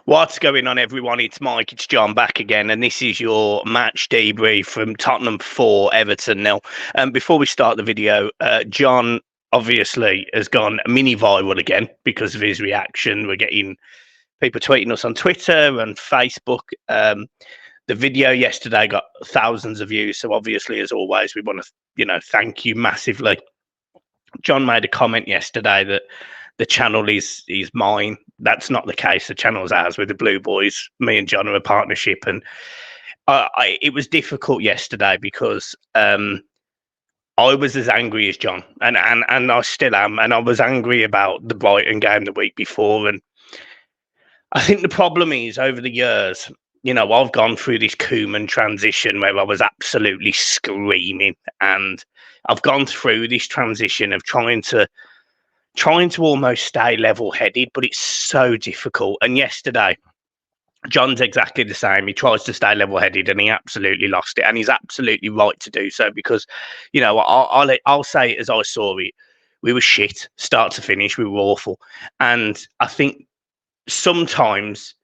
What's going on, everyone? It's Mike, it's John back again, and this is your match debrief from Tottenham 4, Everton 0. Before we start the video, John obviously has gone mini viral again because of his reaction. We're getting people tweeting us on Twitter and Facebook. The video yesterday got thousands of views, so obviously, as always, we want to, thank you massively. John made a comment yesterday that the channel is mine. That's not the case. The channel's ours with the Blue Boys. Me and John are a partnership, and it was difficult yesterday because I was as angry as John, and I still am, and I was angry about the Brighton game the week before, and I think the problem is over the years, I've gone through this Koeman transition where I was absolutely screaming, and I've gone through this transition of trying to almost stay level-headed, but it's so difficult. And yesterday, John's exactly the same. He tries to stay level-headed, and he absolutely lost it. And he's absolutely right to do so because, I'll say it as I saw it. We were shit, start to finish. We were awful. And I think sometimes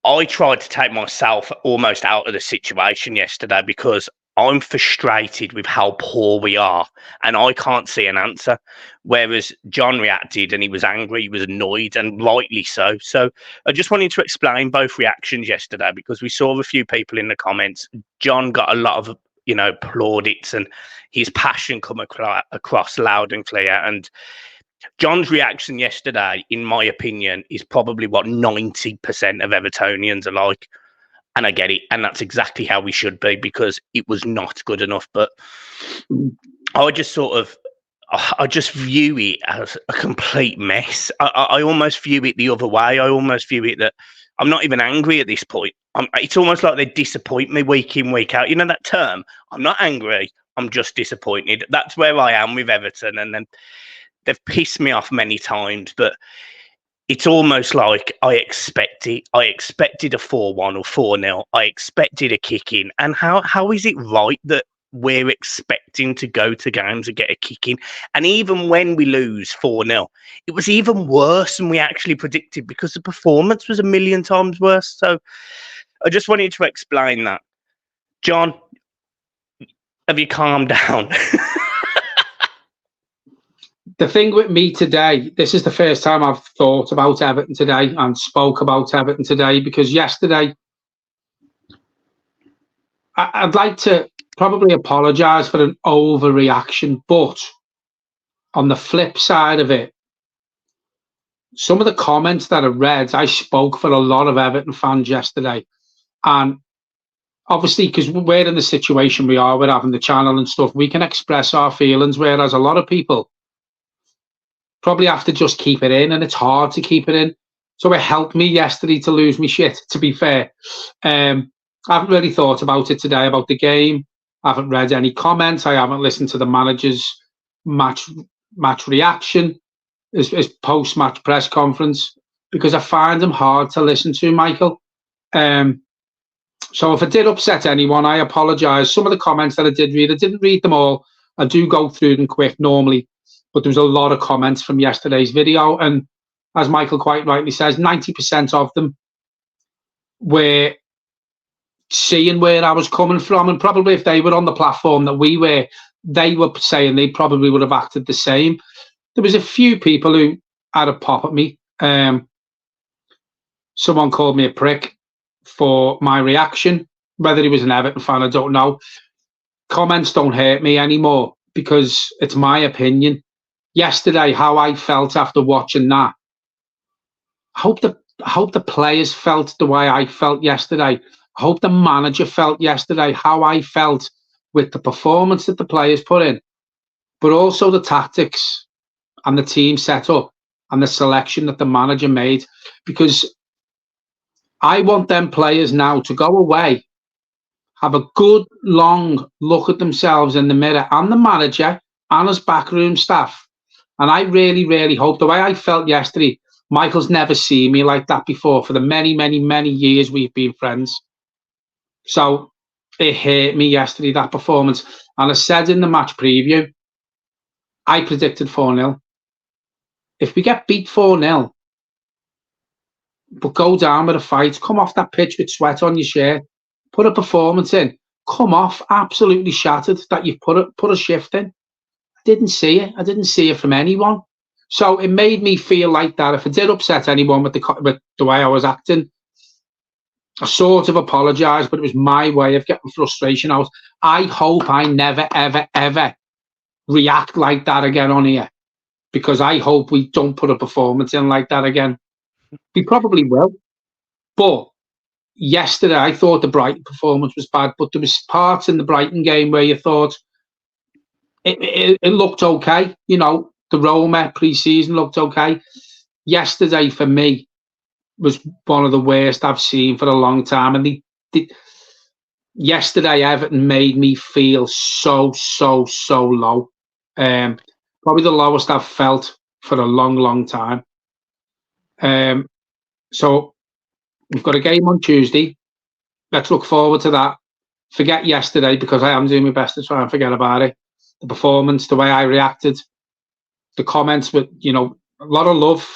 I tried to take myself almost out of the situation yesterday because I'm frustrated with how poor we are and I can't see an answer. Whereas John reacted and he was angry, he was annoyed, and rightly so. So I just wanted to explain both reactions yesterday because we saw a few people in the comments. John got a lot of, plaudits and his passion come across loud and clear. And John's reaction yesterday, in my opinion, is probably what 90% of Evertonians are like. And I get it. And that's exactly how we should be because it was not good enough. But I just view it as a complete mess. I almost view it the other way. I almost view it that I'm not even angry at this point. It's almost like they disappoint me week in, week out. You know that term? I'm not angry. I'm just disappointed. That's where I am with Everton. And then they've pissed me off many times, but it's almost like I expect it. I expected a 4-1 or 4-0. I expected a kick-in. And how is it right that we're expecting to go to games and get a kick-in? And even when we lose 4-0, it was even worse than we actually predicted because the performance was a million times worse. So I just wanted to explain that. John, have you calmed down? The thing with me today, this is the first time I've thought about Everton today and spoke about Everton today because yesterday, I'd like to probably apologise for an overreaction, but on the flip side of it, some of the comments that I read, I spoke for a lot of Everton fans yesterday. And obviously, because we're in the situation we are, we're having the channel and stuff, we can express our feelings, whereas a lot of people probably have to just keep it in, and it's hard to keep it in. So it helped me yesterday to lose me shit, to be fair. I haven't really thought about it today, about the game. I haven't read any comments. I haven't listened to the manager's match reaction, his post-match press conference, because I find them hard to listen to, Michael. So if I did upset anyone, I apologise. Some of the comments that I did read, I didn't read them all. I do go through them quick normally. But there was a lot of comments from yesterday's video. And as Michael quite rightly says, 90% of them were seeing where I was coming from. And probably if they were on the platform that we were, they were saying they probably would have acted the same. There was a few people who had a pop at me. Someone called me a prick for my reaction. Whether he was an Everton fan, I don't know. Comments don't hurt me anymore because it's my opinion. Yesterday, how I felt after watching that, I hope the players felt the way I felt yesterday. I hope the manager felt yesterday how I felt with the performance that the players put in, but also the tactics and the team setup and the selection that the manager made, because I want them players now to go away, have a good long look at themselves in the mirror and the manager and his backroom staff. And I really, really hope, the way I felt yesterday, Michael's never seen me like that before for the many, many, many years we've been friends. So it hurt me yesterday, that performance. And I said in the match preview, I predicted 4-0. If we get beat 4-0, but go down with a fight. Come off that pitch with sweat on your shirt. Put a performance in. Come off absolutely shattered that you've put a shift in. I didn't see it. I didn't see it from anyone. So it made me feel like that. If it did upset anyone with the way I was acting, I sort of apologised, but it was my way of getting frustration out. I hope I never, ever, ever react like that again on here, because I hope we don't put a performance in like that again. We probably will. But yesterday, I thought the Brighton performance was bad, but there was parts in the Brighton game where you thought it looked okay. You know, the Roma pre-season looked okay. Yesterday, for me, was one of the worst I've seen for a long time. And yesterday, Everton made me feel so low. Probably the lowest I've felt for a long time. So we've got a game on Tuesday. Let's look forward to that. Forget yesterday, because I am doing my best to try and forget about it. The performance, the way I reacted, the comments, but a lot of love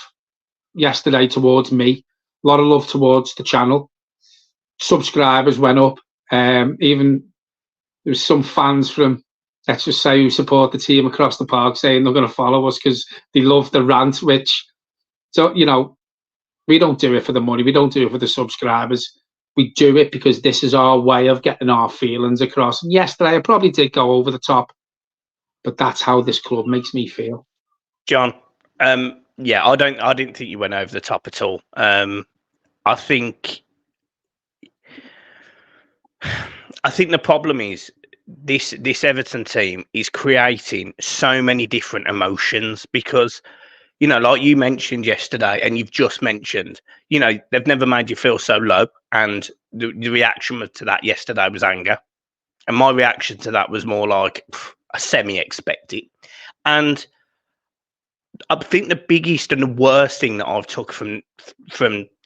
yesterday towards me, a lot of love towards the channel. Subscribers went up. Even there was some fans from, let's just say, who support the team across the park, saying they're going to follow us because they love the rant. So we don't do it for the money. We don't do it for the subscribers. We do it because this is our way of getting our feelings across. And yesterday, I probably did go over the top, but that's how this club makes me feel. John, yeah, I didn't think you went over the top at all. I think the problem is this Everton team is creating so many different emotions, because like you mentioned yesterday, and you've just mentioned, they've never made you feel so low. And the reaction to that yesterday was anger. And my reaction to that was more like a semi-expect it. And I think the biggest and the worst thing that I've took from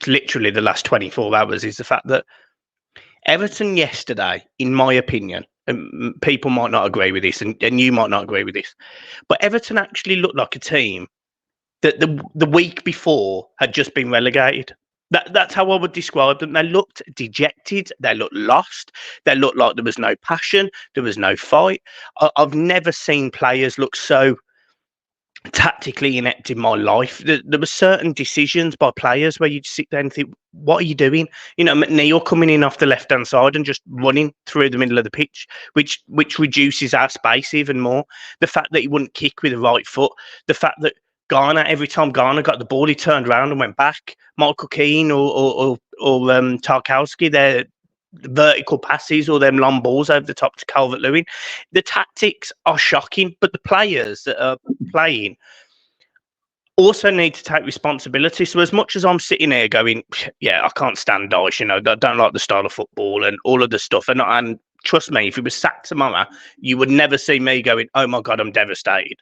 literally the last 24 hours is the fact that Everton yesterday, in my opinion, and people might not agree with this, and you might not agree with this, but Everton actually looked like a team that the week before had just been relegated. That's how I would describe them. They looked dejected. They looked lost. They looked like there was no passion. There was no fight. I've never seen players look so tactically inept in my life. There were certain decisions by players where you'd sit there and think, what are you doing? McNeil coming in off the left-hand side and just running through the middle of the pitch, which reduces our space even more. The fact that he wouldn't kick with the right foot. The fact that Garner, every time Garner got the ball, he turned around and went back. Michael Keane or Tarkowski, their vertical passes or them long balls over the top to Calvert-Lewin. The tactics are shocking, but the players that are playing also need to take responsibility. So as much as I'm sitting here going, yeah, I can't stand Dyche, I don't like the style of football and all of the stuff, and trust me, if he was sacked tomorrow, you would never see me going, oh my God, I'm devastated.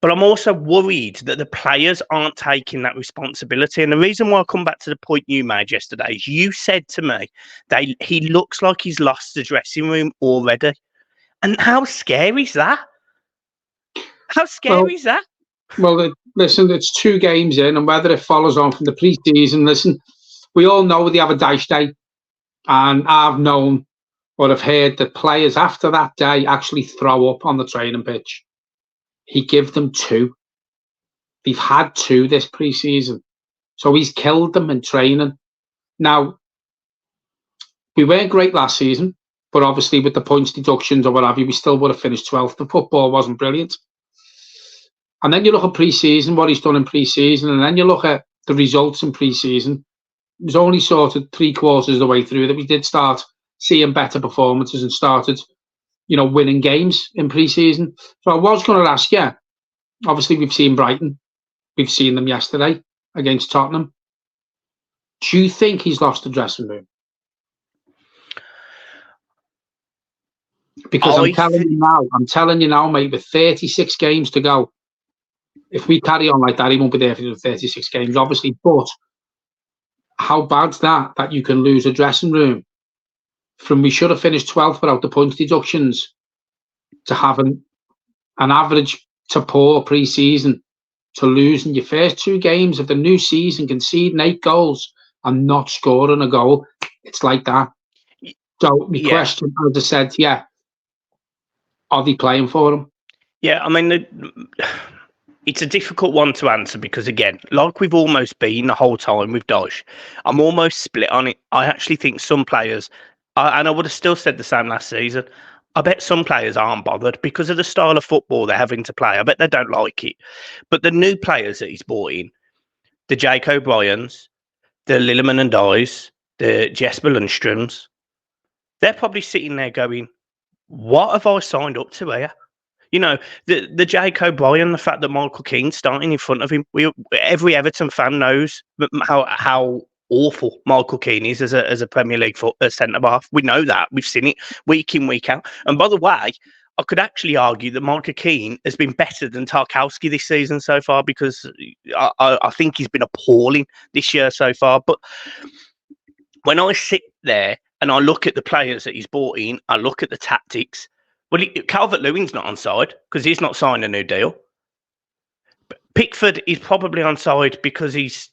But I'm also worried that the players aren't taking that responsibility. And the reason why I come back to the point you made yesterday is you said to me that he looks like he's lost the dressing room already. And how scary is that? How scary is that? Well, listen, it's 2 games in, and whether it follows on from the pre-season, listen, we all know they have a Dyche day. And I've known or I've heard that players after that day actually throw up on the training pitch. He gave them 2. They've had 2 this pre-season. So he's killed them in training. Now, we weren't great last season, but obviously with the points deductions or what have you, we still would have finished 12th. The football wasn't brilliant. And then you look at pre-season, what he's done in pre-season, and then you look at the results in pre-season. It was only sort of 3/4 of the way through that we did start seeing better performances and started winning games in pre-season. So I was going to ask you, obviously we've seen Brighton. We've seen them yesterday against Tottenham. Do you think he's lost the dressing room? Because I'm telling you now, mate, with 36 games to go, if we carry on like that, he won't be there for the 36 games, obviously. But how bad's that you can lose a dressing room from we should have finished 12th without the points deductions to having an average to poor pre-season to losing your first 2 games of the new season, conceding 8 goals and not scoring a goal. It's like that. So my question, as I said, are they playing for him? Yeah, I mean, it's a difficult one to answer because, again, like we've almost been the whole time with Dosh, I'm almost split on it. I actually think some players, and I would have still said the same last season, I bet some players aren't bothered because of the style of football they're having to play. I bet they don't like it. But the new players that he's brought in, the Jake O'Briens, the Lilliman and Dyes, the Jesper Lundströms, they're probably sitting there going, what have I signed up to here? You know, the Jake O'Brien, the fact that Michael Keane's starting in front of him. Every Everton fan knows how awful Michael Keane is as a Premier League centre half. We know that. We've seen it week in, week out. And by the way, I could actually argue that Michael Keane has been better than Tarkowski this season so far because I think he's been appalling this year so far. But when I sit there and I look at the players that he's brought in, I look at the tactics. Well, Calvert-Lewin's not on side because he's not signed a new deal. Pickford is probably on side because he's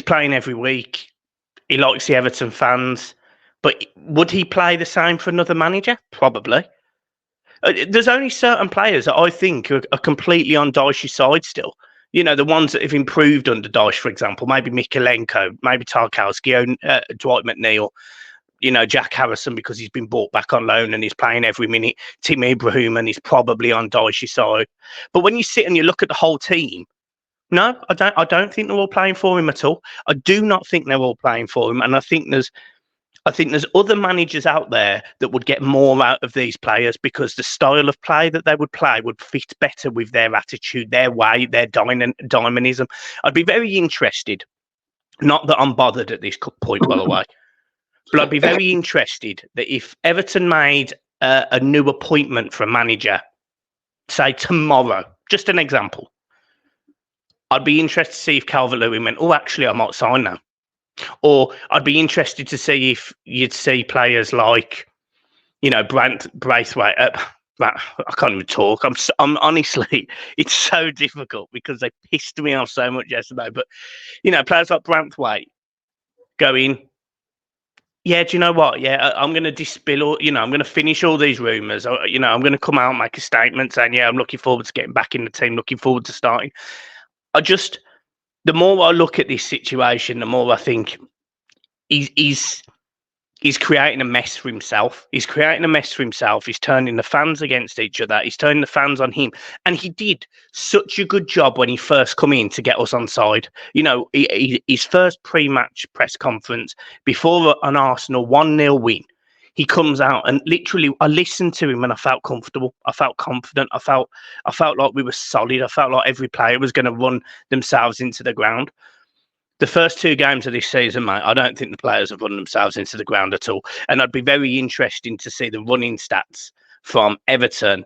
playing every week. He likes the Everton fans. But would he play the same for another manager? Probably. There's only certain players that I think are completely on Dyche's side still. You know, the ones that have improved under Dyche, for example, maybe Mikalenko, maybe Tarkowski, Dwight McNeil. You know, Jack Harrison because he's been brought back on loan and he's playing every minute. Tim Ibrahim and he's probably on Dyche's side. But when you sit and you look at the whole team, no, I don't think they're all playing for him at all. I do not think they're all playing for him, and I think there's other managers out there that would get more out of these players because the style of play that they would play would fit better with their attitude, their way, their dynamism. I'd be very interested. Not that I'm bothered at this point, by the way. But I'd be very interested that if Everton made a new appointment for a manager, say tomorrow, just an example, I'd be interested to see if Calvert-Lewin went, oh, actually, I might sign now. Or I'd be interested to see if you'd see players like, you know, Braithwaite. I can't even talk. I'm honestly, it's so difficult because they pissed me off so much yesterday. But, you know, players like Braithwaite going, yeah, do you know what? Yeah, I'm going to dispel all, I'm going to finish all these rumours. I'm going to come out and make a statement saying, yeah, I'm looking forward to getting back in the team, looking forward to starting. The more I look at this situation, the more I think he's creating a mess for himself. He's creating a mess for himself. He's turning the fans against each other. He's turning the fans on him. And he did such a good job when he first come in to get us on side. You know, his first pre-match press conference before an Arsenal 1-0 win, he comes out and literally I listened to him and I felt comfortable. I felt confident. I felt like we were solid. I felt like every player was going to run themselves into the ground. The first 2 games of this season, mate, I don't think the players have run themselves into the ground at all. And I'd be very interested to see the running stats from Everton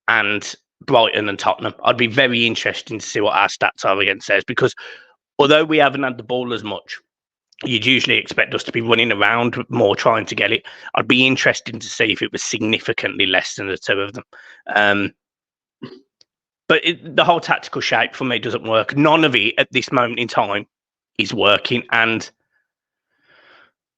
and Brighton and Tottenham. I'd be very interested to see what our stats are against theirs because although we haven't had the ball as much, you'd usually expect us to be running around more trying to get it. I'd be interested to see if it was significantly less than the 2 of them. But the whole tactical shape for me doesn't work. None of it at this moment in time is working, and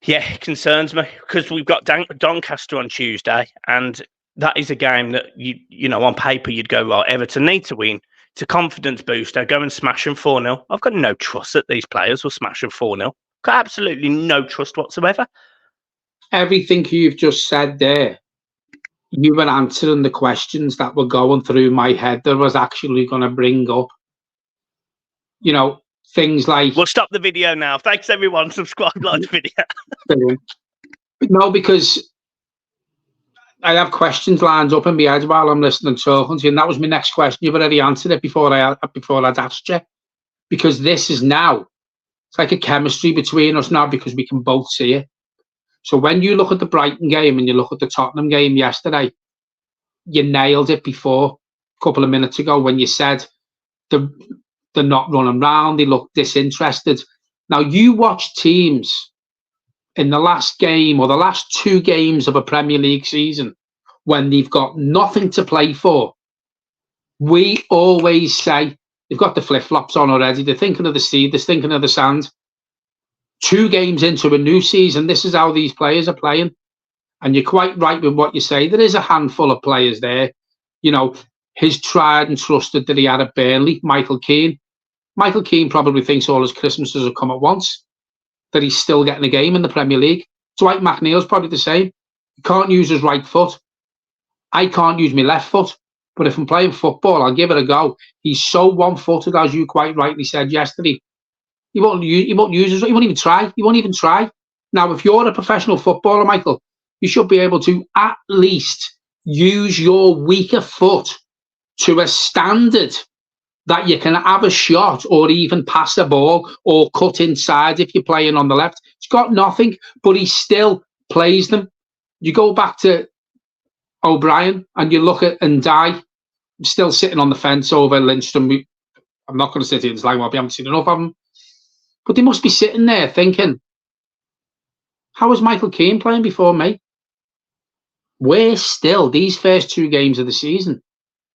it concerns me because we've got Doncaster on Tuesday, and that is a game that you know on paper you'd go, right, Everton need to win. It's a confidence booster. Go and smash them 4-0. I've got no trust that these players will smash them 4-0. Got absolutely no trust whatsoever. Everything you've just said there, you were answering the questions that were going through my head that I was actually going to bring up. You know, things like... We'll stop the video now. Thanks, everyone. Subscribe, like the video. No, because I have questions lined up in my head while I'm listening to talking to you, and that was my next question. You've already answered it before I'd asked you. Because this is now, it's like a chemistry between us now because we can both see it. So when you look at the Brighton game and you look at the Tottenham game yesterday, you nailed it before, a couple of minutes ago, when you said they're not running around, they look disinterested. Now, you watch teams in the last game or the last 2 games of a Premier League season when they've got nothing to play for. We always say They've got the flip-flops on already. They're thinking of the sea. They're thinking of the sand. 2 games into a new season, this is how these players are playing. And you're quite right with what you say. There is a handful of players there. You know, his tried and trusted that he had at Burnley, Michael Keane. Michael Keane probably thinks all his Christmases have come at once, that he's still getting a game in the Premier League. Dwight McNeil's probably the same. He can't use his right foot. I can't use my left foot. But if I'm playing football, I'll give it a go. He's so one-footed, as you quite rightly said yesterday. He won't use his. He won't even try. He won't even try. Now, if you're a professional footballer, Michael, you should be able to at least use your weaker foot to a standard that you can have a shot or even pass the ball or cut inside if you're playing on the left. He's got nothing, but he still plays them. You go back to O'Brien and you look at Ndai, still sitting on the fence over Lindstrom. I'm not going to sit here and say, well, we haven't seen enough of him. But they must be sitting there thinking, how was Michael Keane playing before me? We're still, these first 2 games of the season,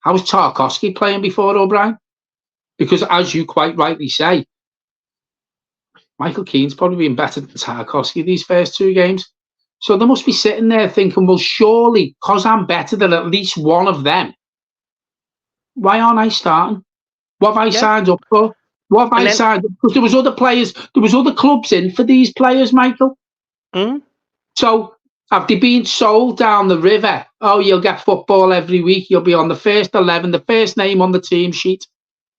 how was Tarkowski playing before O'Brien? Because as you quite rightly say, Michael Keane's probably been better than Tarkowski these first 2 games. So they must be sitting there thinking, well, surely, because I'm better than at least one of them, why aren't I starting? What have I signed up for? What have I signed up? Because there was other players, there was other clubs in for these players, Michael. So have they been sold down the river? Oh, you'll get football every week. You'll be on the first 11, the first name on the team sheet.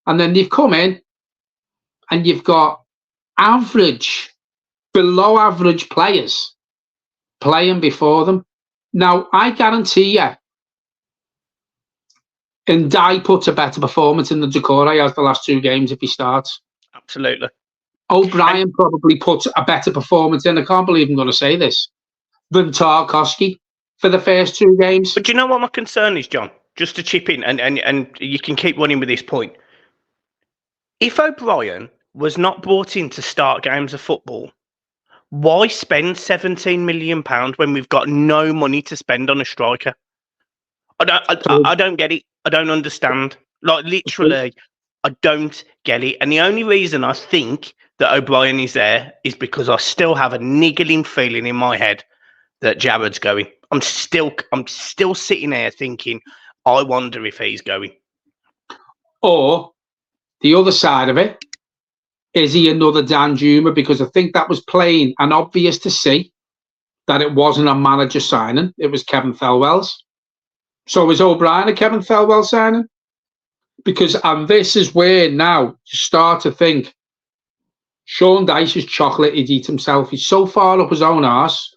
And then they've come in and you've got average, below average players playing before them. Now, I guarantee you, Ndai puts a better performance in the Decore as the last 2 games if he starts. Absolutely. O'Brien probably puts a better performance in, I can't believe I'm going to say this, than Tarkowski for the first 2 games. But do you know what my concern is, John? Just to chip in, and you can keep running with this point. If O'Brien was not brought in to start games of football, why spend £17 million when we've got no money to spend on a striker? I don't get it. I don't understand. Like, literally, I don't get it. And the only reason I think that O'Brien is there is because I still have a niggling feeling in my head that Jared's going. I'm still sitting there thinking, I wonder if he's going. Or the other side of it, is he another Dan Juma? Because I think that was plain and obvious to see that it wasn't a manager signing. It was Kevin Thelwell's. So is O'Brien a Kevin Thelwell signing? Because, and this is where now you start to think, Sean Dyche is chocolate, he'd eat himself. He's so far up his own arse.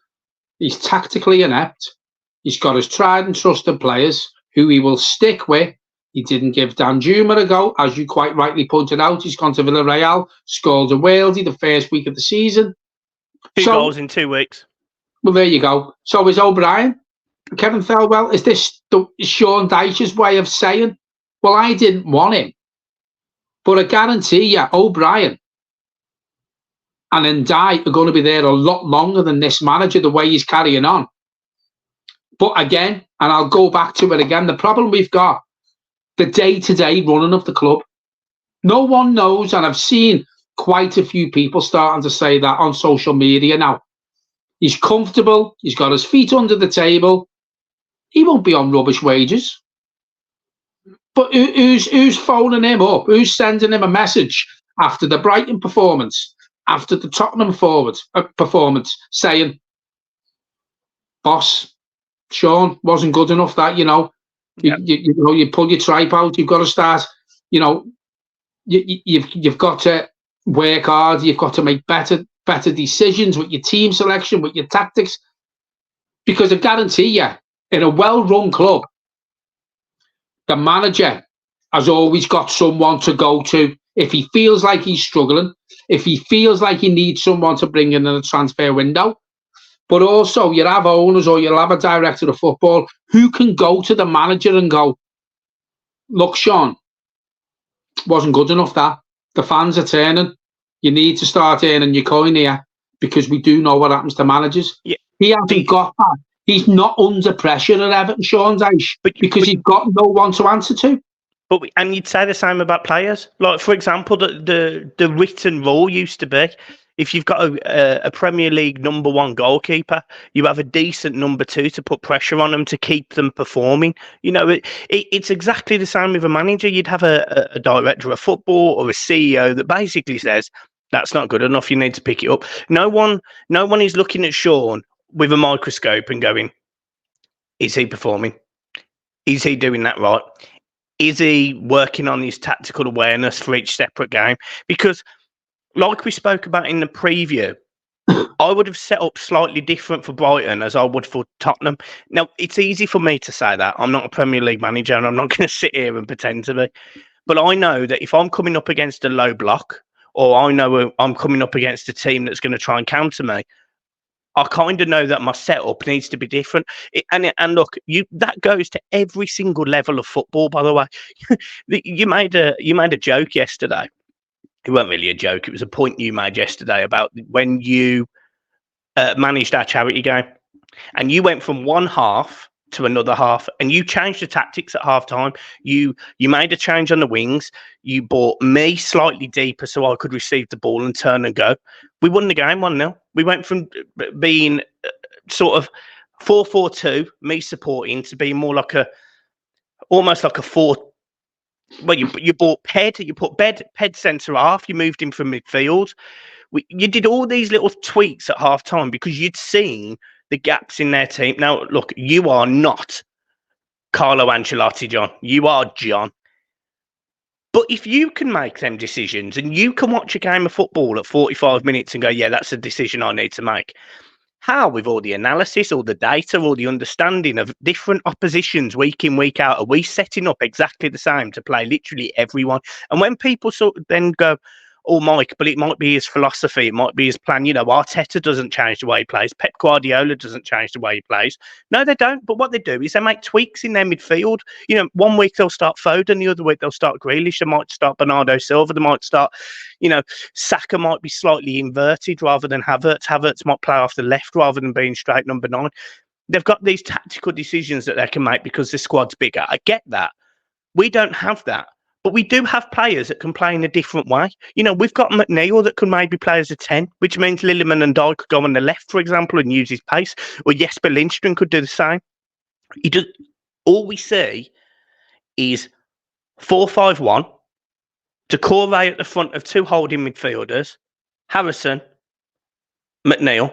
He's tactically inept. He's got his tried and trusted players who he will stick with. He didn't give Dan Juma a go. As you quite rightly pointed out, he's gone to Villarreal, scored a Walesy the first week of the season. 2 goals in 2 weeks. Well, there you go. So is O'Brien. Kevin Thelwell, is this Sean Dyche's way of saying, well, I didn't want him, but I guarantee you, O'Brien and Ndai are going to be there a lot longer than this manager, the way he's carrying on. But again, and I'll go back to it again, the problem we've got, the day-to-day running of the club. No one knows, and I've seen quite a few people starting to say that on social media now. He's comfortable, he's got his feet under the table, he won't be on rubbish wages. But who's phoning him up? Who's sending him a message after the Brighton performance, after the Tottenham performance, saying, boss, Sean, wasn't good enough that, you know, you pull your tripe out, you've got to start, you know, you've got to work hard, you've got to make better decisions with your team selection, with your tactics. Because I guarantee you, in a well-run club, the manager has always got someone to go to. If he feels like he's struggling, if he feels like he needs someone to bring in a transfer window, but also you have owners or you'll have a director of football who can go to the manager and go, look, Sean, wasn't good enough that. The fans are turning. You need to start earning your coin here because we do know what happens to managers. Yeah. He hasn't got that. He's not under pressure at Everton, Sean Dyche, because he's got no one to answer to. But and you'd say the same about players. Like, for example, the written rule used to be, if you've got a Premier League #1 goalkeeper, you have a decent #2 to put pressure on them to keep them performing. You know, it's exactly the same with a manager. You'd have a director of football or a CEO that basically says, that's not good enough, you need to pick it up. No one is looking at Sean with a microscope and going, is he performing? Is he doing that right? Is he working on his tactical awareness for each separate game? Because, like we spoke about in the preview, I would have set up slightly different for Brighton as I would for Tottenham. Now, it's easy for me to say that. I'm not a Premier League manager and I'm not going to sit here and pretend to be. But I know that if I'm coming up against a low block, or I know I'm coming up against a team that's going to try and counter me, I kind of know that my setup needs to be different. And look, that goes to every single level of football. By the way, you made a joke yesterday. It wasn't really a joke. It was a point you made yesterday about when you managed our charity game, and you went from one half to another half, and you changed the tactics at half time. You made a change on the wings. You brought me slightly deeper so I could receive the ball and turn and go. We won the game 1-0. We went from being sort of 4-4-2, me supporting, to being more like almost like a 4. Well, you bought Ped, you put Ped centre half, you moved him from midfield. You did all these little tweaks at half time because you'd seen the gaps in their team. Now, look, you are not Carlo Ancelotti, John. You are John. But if you can make them decisions and you can watch a game of football at 45 minutes and go, yeah, that's a decision I need to make. How, with all the analysis, all the data, all the understanding of different oppositions week in, week out, are we setting up exactly the same to play literally everyone? And when people sort of then go, oh, Mike, but it might be his philosophy, it might be his plan. You know, Arteta doesn't change the way he plays. Pep Guardiola doesn't change the way he plays. No, they don't. But what they do is they make tweaks in their midfield. You know, one week they'll start Foden, the other week they'll start Grealish, they might start Bernardo Silva, they might start, you know, Saka might be slightly inverted rather than Havertz. Havertz might play off the left rather than being straight number 9. They've got these tactical decisions that they can make because the squad's bigger. I get that. We don't have that. But we do have players that can play in a different way. You know, we've got McNeil that can maybe play as a 10, which means Lilliman and Dye could go on the left, for example, and use his pace. Or Jesper Lindström could do the same. All we see is 4-5-1, Decore at the front of 2 holding midfielders, Harrison, McNeil,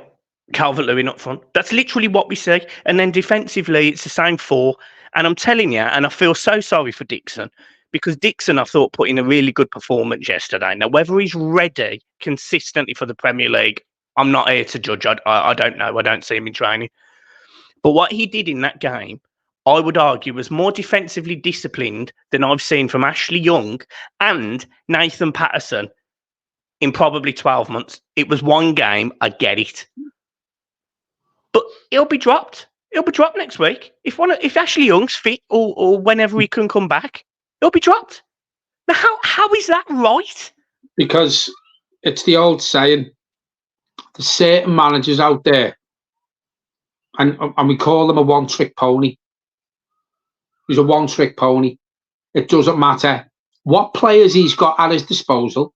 Calvert-Lewin up front. That's literally what we see. And then defensively, it's the same 4. And I'm telling you, and I feel so sorry for Dixon, because Dixon, I thought, put in a really good performance yesterday. Now, whether he's ready consistently for the Premier League, I'm not here to judge. I don't know. I don't see him in training. But what he did in that game, I would argue, was more defensively disciplined than I've seen from Ashley Young and Nathan Patterson in probably 12 months. It was one game. I get it. But he'll be dropped. He'll be dropped next week. If Ashley Young's fit or whenever he can come back, he'll be dropped. Now, how is that right? Because it's the old saying, there's certain managers out there, and we call them a one-trick pony. He's a one-trick pony. It doesn't matter what players he's got at his disposal,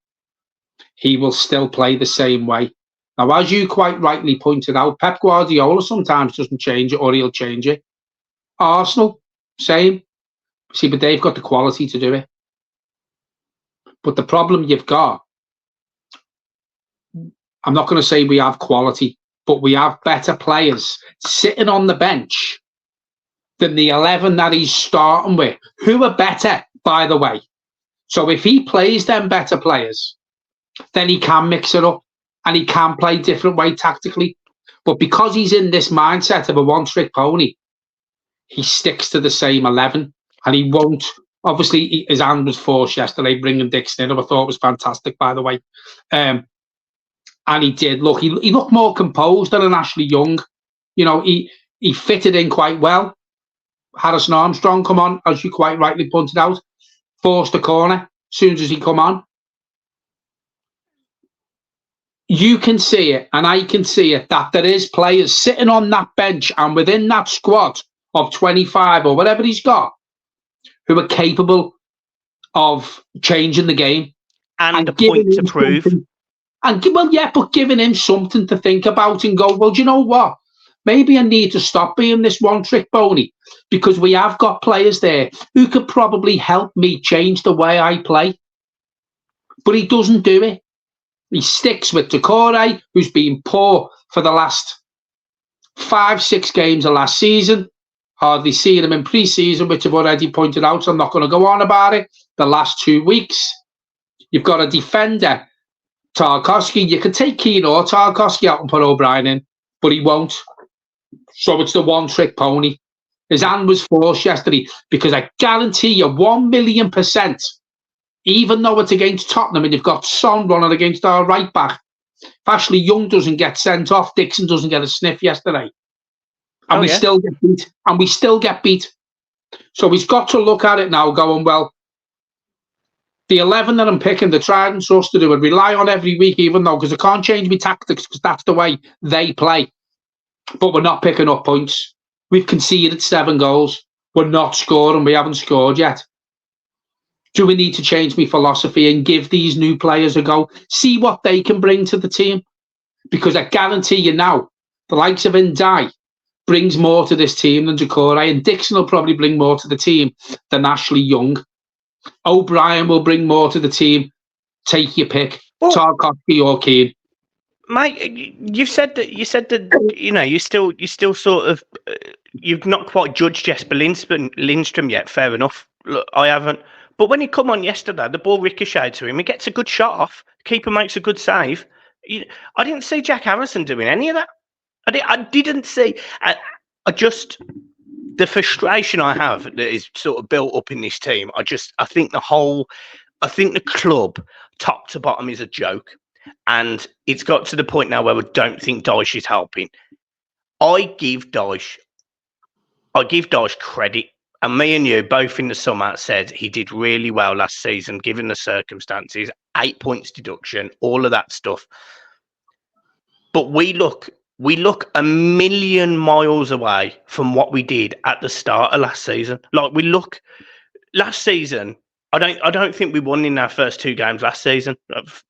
he will still play the same way. Now, as you quite rightly pointed out, Pep Guardiola sometimes doesn't change it, or he'll change it. Arsenal, same. See, but they've got the quality to do it. But the problem you've got, I'm not going to say we have quality, but we have better players sitting on the bench than the 11 that he's starting with, who are better, by the way. So if he plays them better players, then he can mix it up and he can play different way tactically. But because he's in this mindset of a one-trick pony, he sticks to the same 11. And he won't. Obviously, his hand was forced yesterday, bringing Dixon in. I thought it was fantastic, by the way. And he did. Look, he looked more composed than an Ashley Young. You know, he fitted in quite well. Harrison Armstrong come on, as you quite rightly pointed out, forced the corner as soon as he come on. You can see it, and I can see it, that there is players sitting on that bench and within that squad of 25 or whatever he's got, who are capable of changing the game and a point to prove. And but giving him something to think about and go, well, do you know what? Maybe I need to stop being this one-trick pony, because we have got players there who could probably help me change the way I play. But he doesn't do it. He sticks with Decore, who's been poor for the last 5-6 games of last season. Hardly seen him in pre-season, which I've already pointed out, so I'm not going to go on about it. The last 2 weeks, you've got a defender, Tarkowski. You could take Keane or Tarkowski out and put O'Brien in, but he won't. So it's the one-trick pony. His hand was forced yesterday, because I guarantee you 1,000,000%, even though it's against Tottenham and you've got Son running against our right back, if Ashley Young doesn't get sent off, Dixon doesn't get a sniff yesterday. And still get beat. And we still get beat. So he's got to look at it now going, well, the 11 that I'm picking, the tried and trusted, who would rely on every week, even though, because I can't change my tactics, because that's the way they play. But we're not picking up points. We've conceded 7 goals. We're not scoring. We haven't scored yet. Do we need to change my philosophy and give these new players a go? See what they can bring to the team? Because I guarantee you now, the likes of Ndai brings more to this team than Decore, and Dixon will probably bring more to the team than Ashley Young. O'Brien will bring more to the team. Take your pick, Tarkowski or Keane. Mate, you said that you still sort of you've not quite judged Jesper Lindstrom yet. Fair enough. Look, I haven't. But when he come on yesterday, the ball ricocheted to him. He gets a good shot off. Keeper makes a good save. I didn't see Jack Harrison doing any of that. I didn't see. I just, the frustration I have that is sort of built up in this team. I think the club, top to bottom, is a joke. And it's got to the point now where I don't think Dyche is helping. I give Dyche credit. And me and you both in the summer said he did really well last season, given the circumstances, 8 points deduction, all of that stuff. But we look a million miles away from what we did at the start of last season. Like last season, I don't think we won in our first 2 games last season.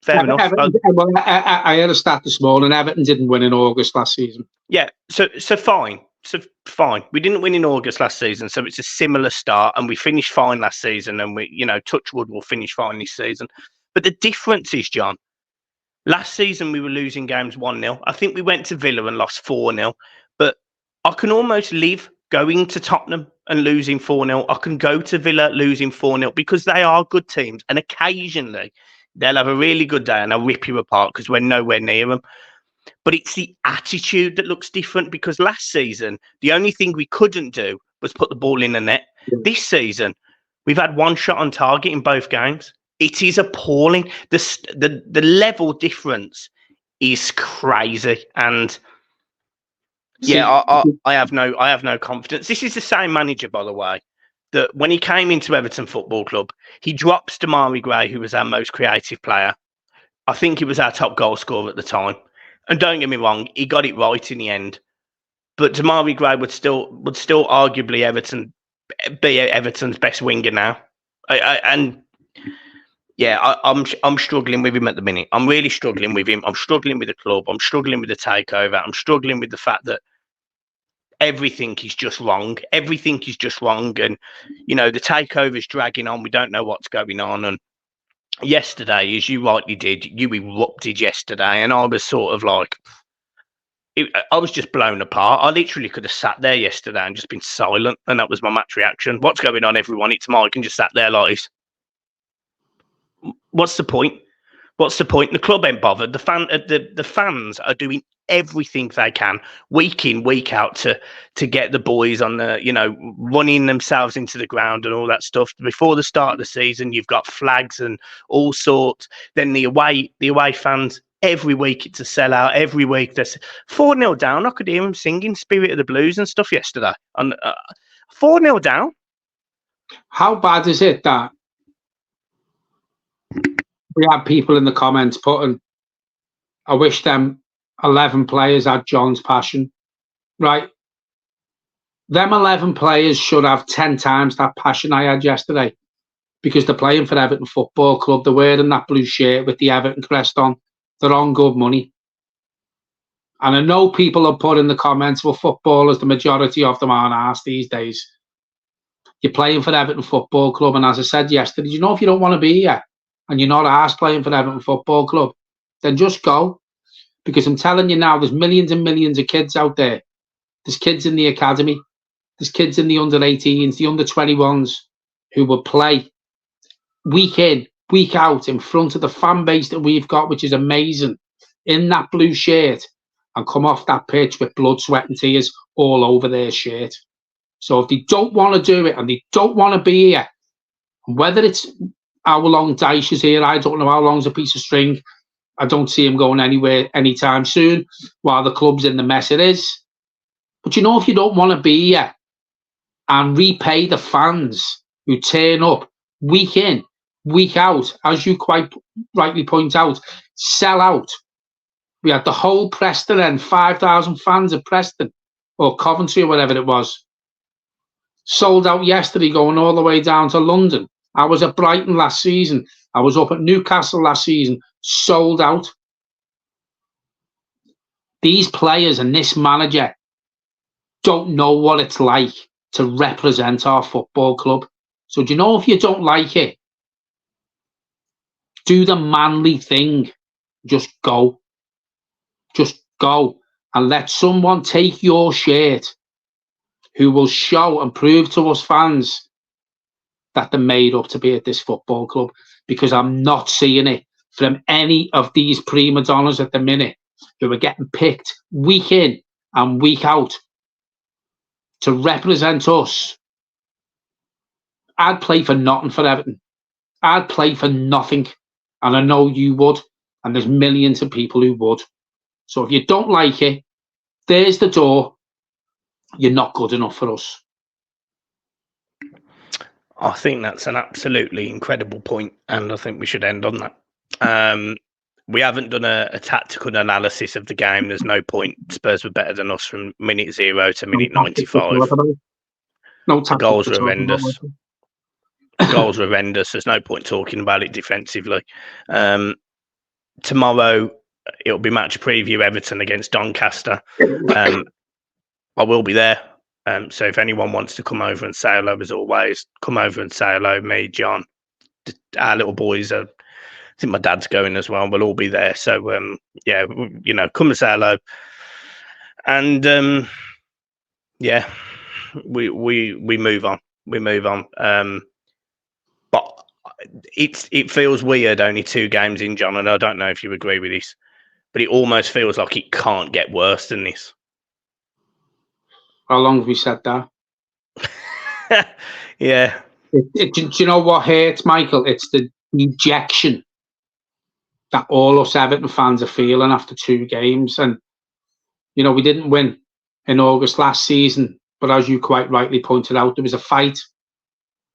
Fair enough. I heard a stat this morning. Everton didn't win in August last season. Yeah, so fine. So fine. We didn't win in August last season, so it's a similar start, and we finished fine last season, and we, touch wood, we'll finish fine this season. But the difference is, John, last season we were losing games 1-0. I think we went to Villa and lost 4-0. But I can almost live going to Tottenham and losing 4-0. I can go to Villa losing 4-0, because they are good teams, and occasionally they'll have a really good day and they'll rip you apart because we're nowhere near them. But it's the attitude that looks different, because last season, the only thing we couldn't do was put the ball in the net. Yeah. This season, we've had 1 shot on target in both games. It is appalling. The level difference is crazy. And yeah, I have no confidence. This is the same manager, by the way, that when he came into Everton Football Club, he drops Damari Gray, who was our most creative player. I think he was our top goal scorer at the time. And don't get me wrong, he got it right in the end. But Damari Gray would still arguably be Everton's best winger now. I'm struggling with him at the minute. I'm really struggling with him. I'm struggling with the club. I'm struggling with the takeover. I'm struggling with the fact that everything is just wrong. Everything is just wrong. And, the takeover is dragging on. We don't know what's going on. And yesterday, as you rightly did, you erupted yesterday, and I was sort of like, I was just blown apart. I literally could have sat there yesterday and just been silent, and that was my match reaction. What's going on, everyone? It's Mike, and just sat there like this. What's the point? What's the point? The club ain't bothered. The fans are doing everything they can, week in, week out, to get the boys on the, running themselves into the ground and all that stuff. Before the start of the season, you've got flags and all sorts. Then the away fans, every week it's a sellout. Every week there's 4-0 down. I could hear them singing "Spirit of the Blues" and stuff yesterday. And 4-0 down. How bad is it that we have people in the comments putting, I wish them 11 players had John's passion, right? Them 11 players should have 10 times that passion I had yesterday. because they're playing for Everton Football Club. They're wearing that blue shirt with the Everton crest on. They're on good money. And I know people have put in the comments, well, footballers, the majority of them aren't arsed these days. You're playing for Everton Football Club, and as I said yesterday, you know, if you don't want to be here and you're not arsed playing for Everton Football Club, then just go. Because I'm telling you now, there's millions and millions of kids out there. There's kids in the academy. There's kids in the under-18s, the under-21s, who will play week in, week out in front of the fan base that we've got, which is amazing, in that blue shirt, and come off that pitch with blood, sweat and tears all over their shirt. So if they don't want to do it and they don't want to be here, whether it's how long Dyche is here, I don't know how long's a piece of string. I don't see him going anywhere anytime soon while the club's in the mess it is. But you know, if you don't want to be here and repay the fans who turn up week in, week out, as you quite rightly point out, sell out. We had the whole Preston end, 5,000 fans at Preston or Coventry or whatever it was. Sold out yesterday, going all the way down to London. I was at Brighton last season. I was up at Newcastle last season. Sold out. These players and this manager don't know what it's like to represent our football club. So do you know, if you don't like it, do the manly thing. Just go. Just go and let someone take your shirt who will show and prove to us fans that they're made up to be at this football club, because I'm not seeing it from any of these prima donnas at the minute who are getting picked week in and week out to represent us. I'd play for nothing for Everton. I'd play for nothing. And I know you would. And there's millions of people who would. So if you don't like it, there's the door. You're not good enough for us. I think that's an absolutely incredible point, and I think we should end on that. We haven't done a tactical analysis of the game. There's no point. Spurs were better than us from minute 0 to minute 95. The goals were horrendous. The goals were horrendous. There's no point talking about it defensively. Tomorrow, it'll be match preview Everton against Doncaster. I will be there. So if anyone wants to come over and say hello, as always, come over and say hello. Me, John, our little boys. I think my dad's going as well. We'll all be there. So yeah, you know, come and say hello. And yeah, we move on. We move on. But it feels weird only 2 games in, John, and I don't know if you agree with this, but it almost feels like it can't get worse than this. How long have we said that? Yeah. Do you know what hurts, Michael? It's the rejection that all us Everton fans are feeling after 2 games. And, you know, we didn't win in August last season, but as you quite rightly pointed out, there was a fight.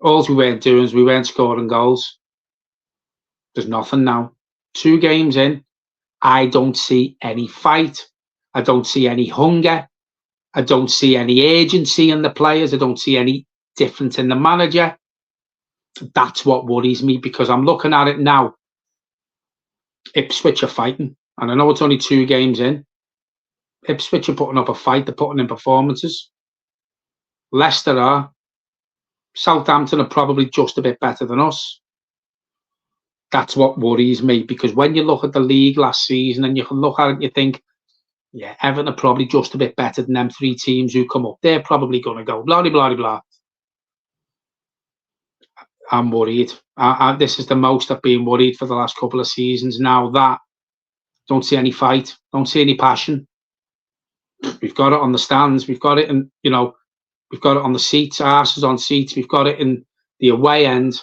All we weren't doing is we weren't scoring goals. There's nothing now. 2 games in, I don't see any fight. I don't see any hunger. I don't see any agency in the players. I don't see any difference in the manager. That's what worries me, because I'm looking at it now. Ipswich are fighting, and I know it's only 2 games in. Ipswich are putting up a fight. They're putting in performances. Leicester are. Southampton are probably just a bit better than us. That's what worries me, because when you look at the league last season and you can look at it and you think, yeah, Everton are probably just a bit better than them 3 teams who come up. They're probably going to go blah, blah, blah, blah. I'm worried. This is the most I've been worried for the last couple of seasons. Now that don't see any fight, don't see any passion. We've got it on the stands. We've got it in, you know, we've got it on the seats, arses on seats. We've got it in the away end.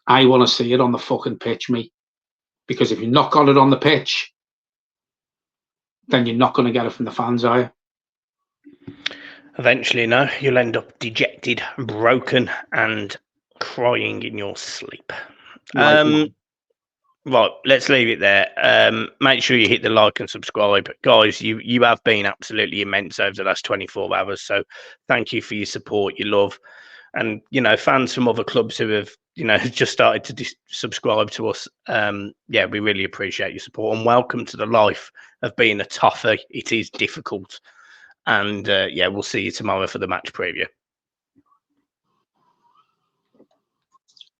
I want to see it on the fucking pitch, mate. Because if you've not got it on the pitch, then you're not going to get it from the fans, are you? Eventually, no. You'll end up dejected, broken, and crying in your sleep. Right, let's leave it there. Make sure you hit the like and subscribe. Guys, you have been absolutely immense over the last 24 hours. So thank you for your support, your love. And, you know, fans from other clubs who have has just started to subscribe to us. Yeah, we really appreciate your support, and welcome to the life of being a toughie. It is difficult, and yeah, we'll see you tomorrow for the match preview.